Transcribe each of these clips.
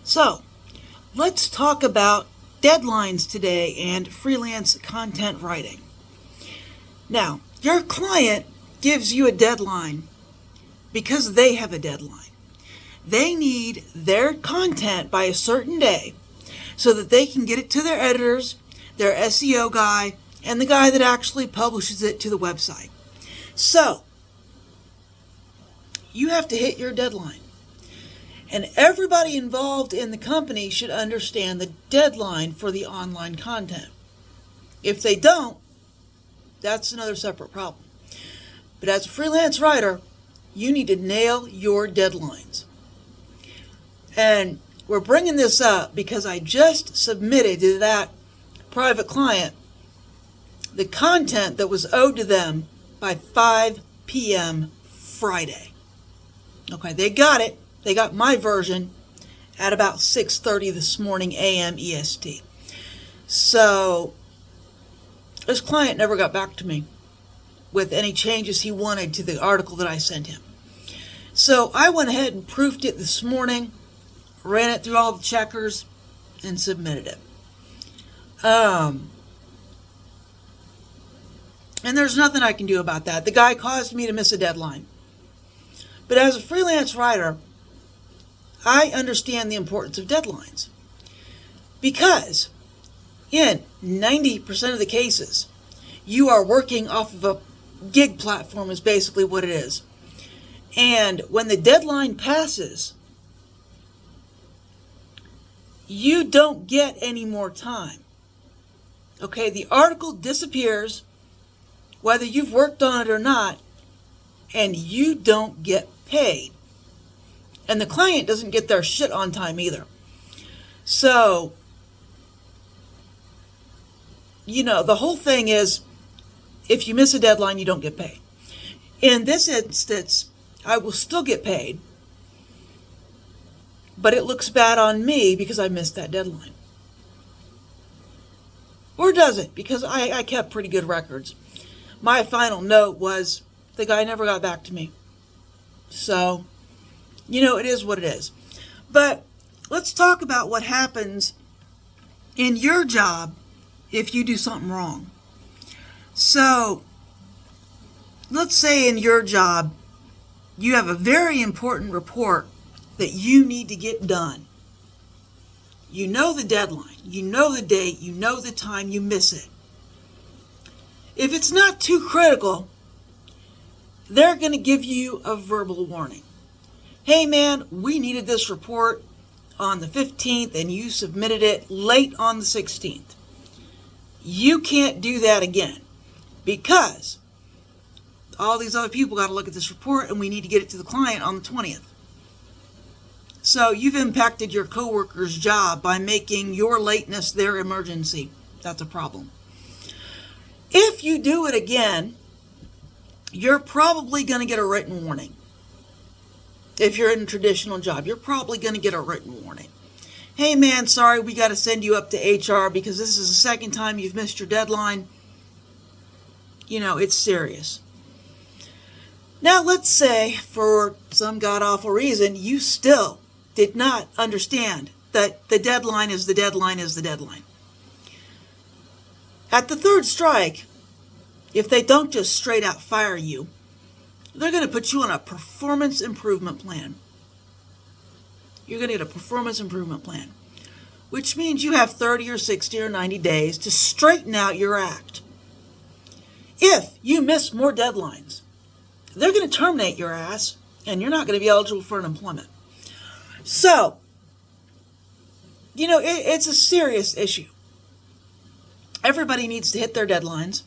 So, let's talk about deadlines today and freelance content writing. Now, your client gives you a deadline because they have a deadline. They need their content by a certain day so that they can get it to their editors, their SEO guy, and the guy that actually publishes it to the website. So, you have to hit your deadline. And everybody involved in the company should understand the deadline for the online content. If they don't, that's another separate problem. But as a freelance writer, you need to nail your deadlines. And we're bringing this up because I just submitted to that private client the content that was owed to them by 5 p.m. Friday. Okay, they got it. They got my version at about 6:30 this morning a.m. EST. So this client never got back to me with any changes he wanted to the article that I sent him. So I went ahead and proofed it this morning, ran it through all the checkers, and submitted it. And there's nothing I can do about that. The guy caused me to miss a deadline. But as a freelance writer, I understand the importance of deadlines because in 90% of the cases, you are working off of a gig platform is basically what it is. And when the deadline passes, you don't get any more time. Okay, the article disappears, whether you've worked on it or not, and you don't get paid. And the client doesn't get their shit on time either. So, the whole thing is, if you miss a deadline, you don't get paid. In this instance, I will still get paid, but it looks bad on me because I missed that deadline. Or does it? Because I kept pretty good records. My final note was, the guy never got back to me. So, it is what it is. But let's talk about what happens in your job if you do something wrong. So, let's say in your job, you have a very important report that you need to get done. You know the deadline, you know the date, you know the time, you miss it. If it's not too critical, they're going to give you a verbal warning. Hey man, we needed this report on the 15th and you submitted it late on the 16th. You can't do that again because all these other people got to look at this report and we need to get it to the client on the 20th. So you've impacted your coworker's job by making your lateness their emergency. That's a problem. If you do it again, you're probably going to get a written warning. If you're in a traditional job, you're probably going to get a written warning. Hey man, sorry, we got to send you up to HR because this is the second time you've missed your deadline. It's serious. Now let's say, for some god-awful reason, you still did not understand that the deadline is the deadline is the deadline. At the third strike, if they don't just straight out fire you, they're going to put you on a performance improvement plan. You're going to get a performance improvement plan, which means you have 30 or 60 or 90 days to straighten out your act. If you miss more deadlines, they're going to terminate your ass, and you're not going to be eligible for unemployment. So, it's a serious issue. Everybody needs to hit their deadlines,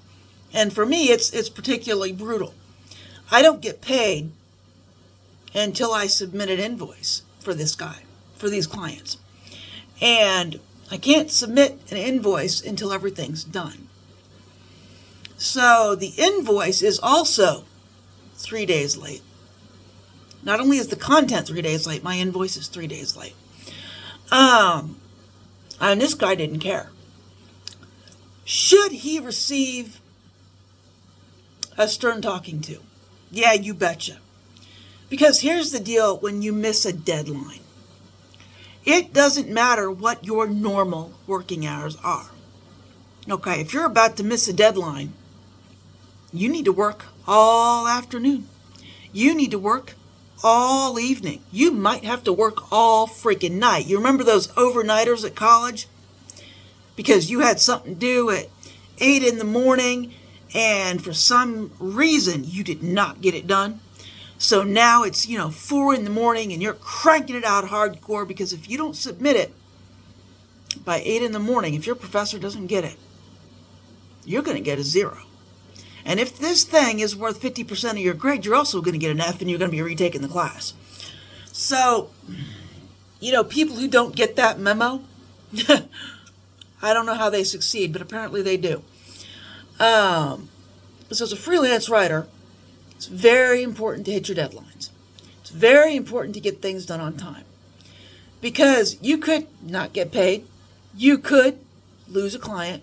and for me, it's particularly brutal. I don't get paid until I submit an invoice for this guy, for these clients. And I can't submit an invoice until everything's done. So the invoice is also 3 days late. Not only is the content 3 days late, my invoice is 3 days late. And this guy didn't care. Should he receive a stern talking to? Yeah, you betcha. Because here's the deal when you miss a deadline. It doesn't matter what your normal working hours are. Okay, if you're about to miss a deadline, you need to work all afternoon. You need to work all evening. You might have to work all freaking night. You remember those overnighters at college? Because you had something to do at 8 in the morning and for some reason you did not get it done. So now it's, 4 in the morning and you're cranking it out hardcore, because if you don't submit it by 8 in the morning, if your professor doesn't get it, you're going to get a 0. And if this thing is worth 50% of your grade, you're also going to get an F and you're going to be retaking the class. So, people who don't get that memo, I don't know how they succeed, but apparently they do. So as a freelance writer, it's very important to hit your deadlines. It's very important to get things done on time, because you could not get paid. You could lose a client.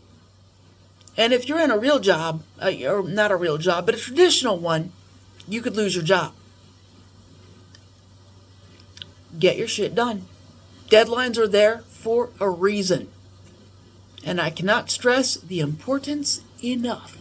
And if you're in a real job, or not a real job, but a traditional one, you could lose your job. Get your shit done. Deadlines are there for a reason. And I cannot stress the importance enough.